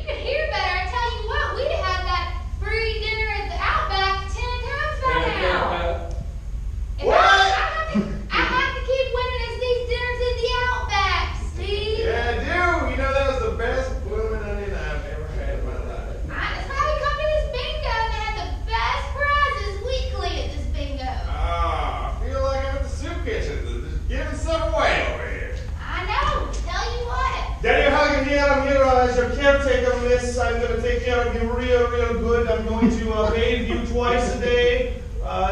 you could hear better. I tell you what, we'd have had that free dinner at the Outback 10 times by now. What? I have to keep winning us these dinners at the Outback, Steve. Yeah, dude. You know that was the best blooming onion I've ever had in my life. That's why we come to this bingo and they have the best prizes weekly at this bingo. Ah, I feel like I'm at the soup kitchen. Just giving stuff away over here. I know. Tell you what. Daddy Hagen here. I'm here as your caretaker, miss. I'm going to take care of you real good. I'm going to bathe you twice a day,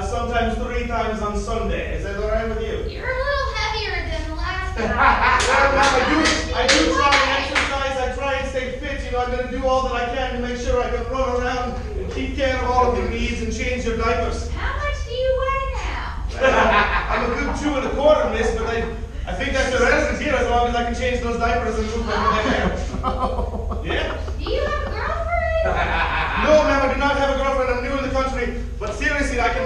sometimes 3 times on Sunday. Is that all right with you? You're a little heavier than the last time. I do try and exercise. I try and stay fit. You know, I'm going to do all that I can to make sure I can run around and keep care of all of your needs and change your diapers. How much do you weigh now? I'm a good 2 1/4, miss, but I think that's the resident here as long as I can change those diapers and move my hair. Yeah? Do you have a girlfriend? No, ma'am, I do not have a girlfriend. I'm new in the country. But seriously, I can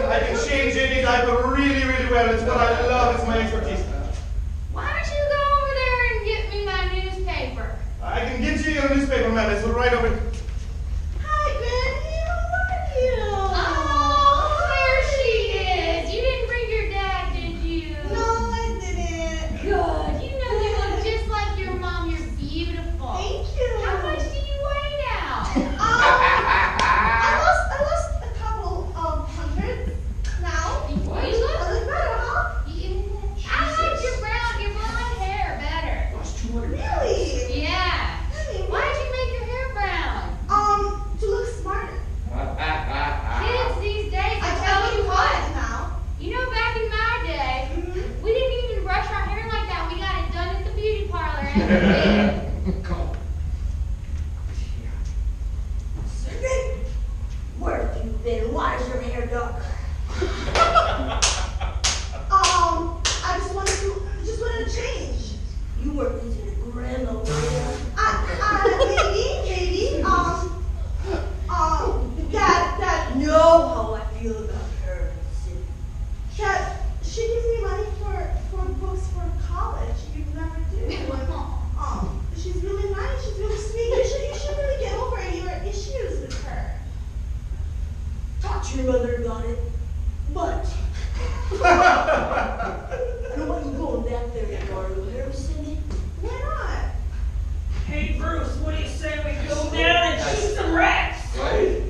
change any diaper really well. It's what I love. It's my expertise. Why don't you go over there and get me my newspaper? I can get you your newspaper, ma'am. It's right over. Hi, Benny. How are you? Oh, there she is. You didn't bring your dad, did you? No, I didn't. Good. You know you look just like your mom. You're beautiful. Thank you. How much do you weigh now? I lost a couple of hundred now. Well, you look. I look better, huh? I like your blonde hair better. Lost 200. Really? Yeah. Honey, Why did you make your hair brown? to look smarter. Kids these days, I I tell you look hot what. now. You know, back in my day, Mm-hmm. we didn't even brush our hair like that. We got it done at the beauty parlor. And Sergey, where have you been? Why is your hair dark? I just wanted to change. You were visiting a grandma. Maybe. Dad know how I feel about her. Dad, she gives me money for books for college. You never do. She's really nice. She's really sweet. You should really get over your issues with her. Talk to your mother about it. But I don't want you going back there anymore. You hear me, Cindy? Why not? Hey Bruce, what do you say we go down and shoot some rats? Right?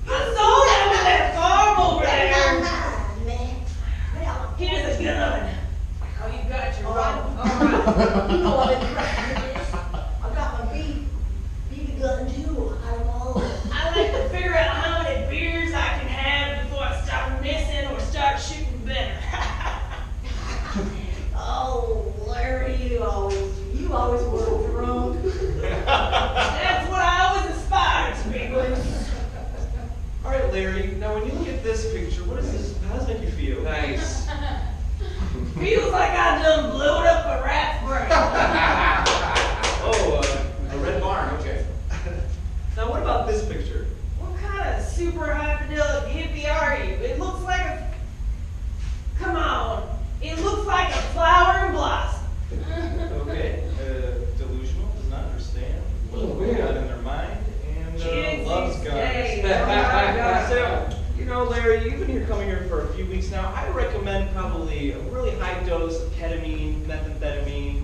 I saw them at that farm over there. Man. Well, Here's a gun. Oh, you got your rifle. All right. you know I've been practicing this. I got my BB gun too. I got them all. I like to figure out how many beers I can have before I stop missing or start shooting better. Oh, Larry, you always were drunk. That's what I always aspired to be, Bruce. All right, Larry. Now, when you look at this picture, what does this? How does it make you feel? Nice. Feels like I done blowed up a rat's brain. Oh, a red barn. Okay. Now, what about this picture? What kind of super high fidelity hippie are you? It looks like a. Come on. It looks like a flower and blossom. Okay. Delusional, does not understand what's going on in their mind, and Kids loves these guns. days. Oh my God. So, you know, Larry, you've been here coming here for a few weeks now. I recommend probably a really high dose of ketamine, methamphetamine.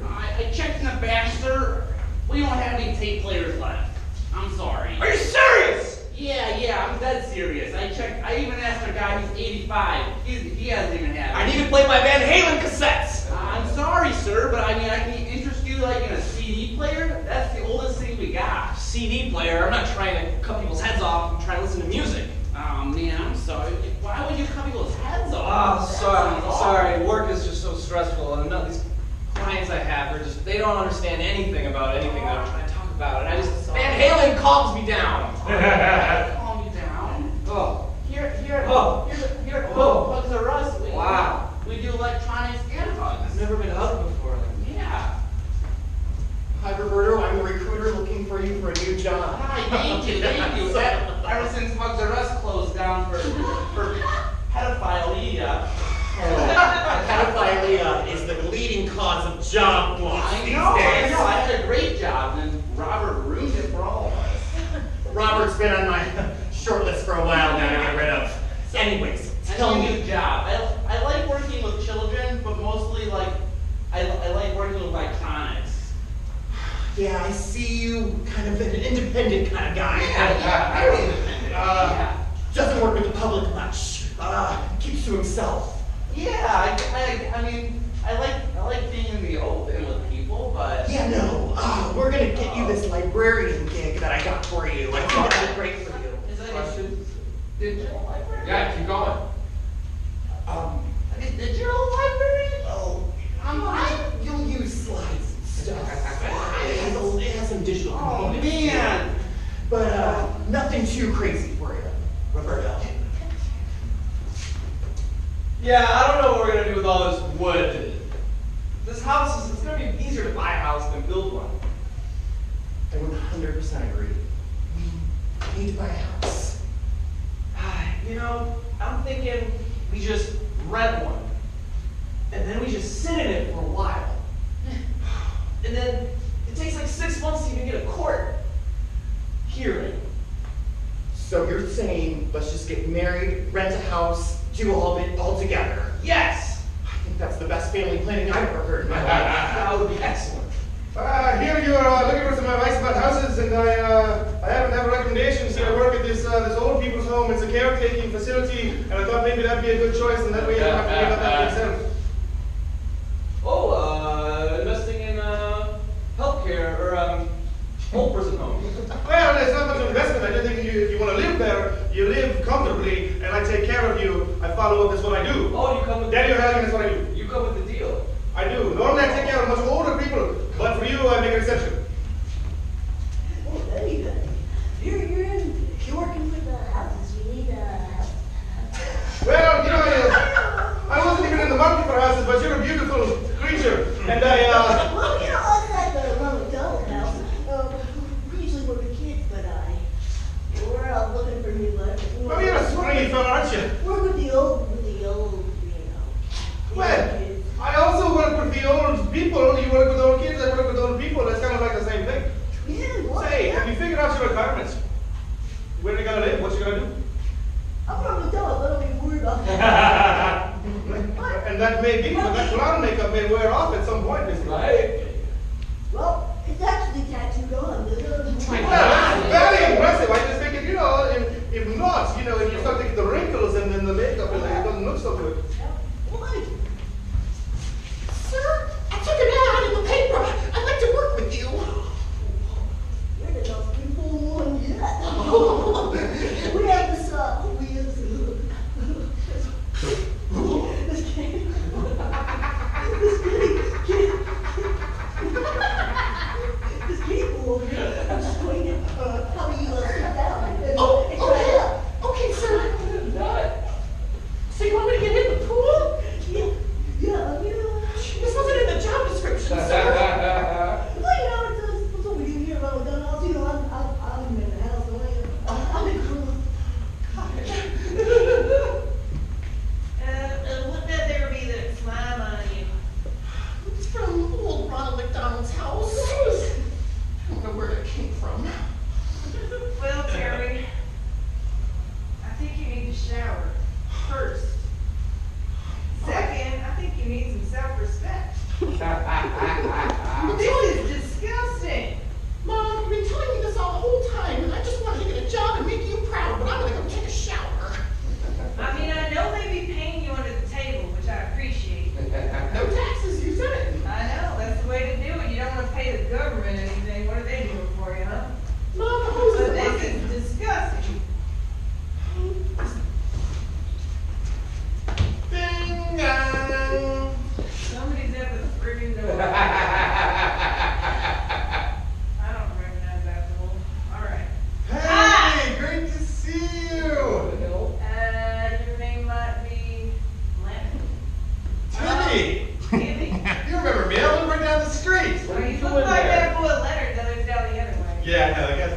I checked in the back, sir. We don't have any tape players left. I'm sorry. Are you serious? Yeah, I'm dead serious. I checked. I even asked a guy who's 85. He hasn't even had it. I need to play my Van Halen cassettes. I'm sorry, sir, but I mean, I can interest you like in a CD player. That's the oldest thing we got. CD player. I'm not trying to cut people's heads off. I'm trying to listen to music. Oh man, I'm sorry. Why would you cut people's heads Oh, off? That sorry, sounds sorry. Work is just so stressful, and none of these clients I have are just—they don't understand anything about anything that I'm trying to talk about, and I just Van Halen calms me down. Calm you down. Oh, Here, Oh. Hugs Are Us. Wow. We do electronics and hugs. I've never been hugged before. Yeah. Hi, Roberto. I'm a recruiter looking for you for a new job. Hi, thank you. Ever since Hugs Are Us closed down for pedophilia. Pedophilia is the leading cause of job loss I these know. days. I had a great job, and Rob Yeah, I see you kind of an independent kind of guy. Very independent. Doesn't work with the public much. Keeps to himself. Yeah, I mean, I like being in the open with people, but Yeah, no. We're gonna get you this librarian gig that I got for you. I think that'll be great for you. is that Questions? digital library? Yeah, keep going. A digital library? Oh, you'll use slides and stuff. It has some digital Oh components. man. But nothing too crazy for you, Roberto. Yeah, I don't know what we're gonna do with all this wood. This house is, it's gonna be easier to buy a house than build one. I would 100% agree. We need to buy a house. You know, I'm thinking we just rent one. And then we just sit in it for a while. And then it takes like 6 months to even get a court hearing. So you're saying let's just get married, rent a house, do all of it all together. Yes! I think that's the best family planning I've ever heard in my life. That would be excellent. Here you are looking for some advice about houses, and I happen to have a recommendation. See, I work at this old people's home. It's a caretaking facility, and I thought maybe that'd be a good choice, and that way you don't have to worry about that yourself. Investing in healthcare or old person home. Well, it's not much of an investment. I just think if you want to live there, you live comfortably, and I take care of you. I follow up. That's what I do. Oh, you come with Daddy O'Halloran, that's what I do. You come with the deal. I do. Normally I take care of much older people, but for you, I make an exception. Oh, anyway, you're working with the houses. You need Well, you know, I wasn't even in the market for houses, but you're a beautiful creature, and Well, you know, outside the Ronald McDonald house, we usually work with kids, but we're out looking for new life. well, you're a springy fella, aren't you? Work with the old, Well, kids. I also work with the old people. You work with old kids, I work with old people. It's kind of like the same thing. Yeah, what? Say, have you figured out your requirements? Where are you gonna live? What you gonna do? I'm from the dog, but don't be worried about that. And that may be, but that clown makeup may wear off at some point, Mr. Right? Well, it's actually tattooed on. Well, that's very impressive. I just think, you know, if not, you know, if you start to get the wrinkles and then the makeup, and it doesn't look so good. Well, thank you. Sir, I took an ad in the paper. I'd like to work with you. You're the most beautiful one yet. We have this, this people over here. I'm just going to help you sit down and try it out. Okay, sir. So you want me to get in the pool? Yeah. This wasn't in the job description, sir. Well, you know, it's what we do here around the house. You know, I'm in the house. I'm in the room. Wouldn't that there be that's my money? It's from old Ronald McDonald's house. I don't know where it came from. Well, Terry, I think you need to shower first. Second, I think you need some self-respect. This is disgusting. Mom, you've been telling me this all the whole time, and I just wanted to get a job and make you proud, but I'm gonna go take a shower. I mean, I know they be paying you under the table, which I appreciate. No taxes, you said it. I know, that's the way to do it. You don't want to pay the government anything. What are they doing for you, huh? Mom, the hose But is this working. is disgusting. Ding dong. Somebody's at the friggin' door. I don't recognize that door. All right. Hey, great to see you. Your name might be Lennon. Timmy. Timmy. You remember me? I live right down the street. Well, you look like that boy Leonard that lives down the other way. Yeah, I know.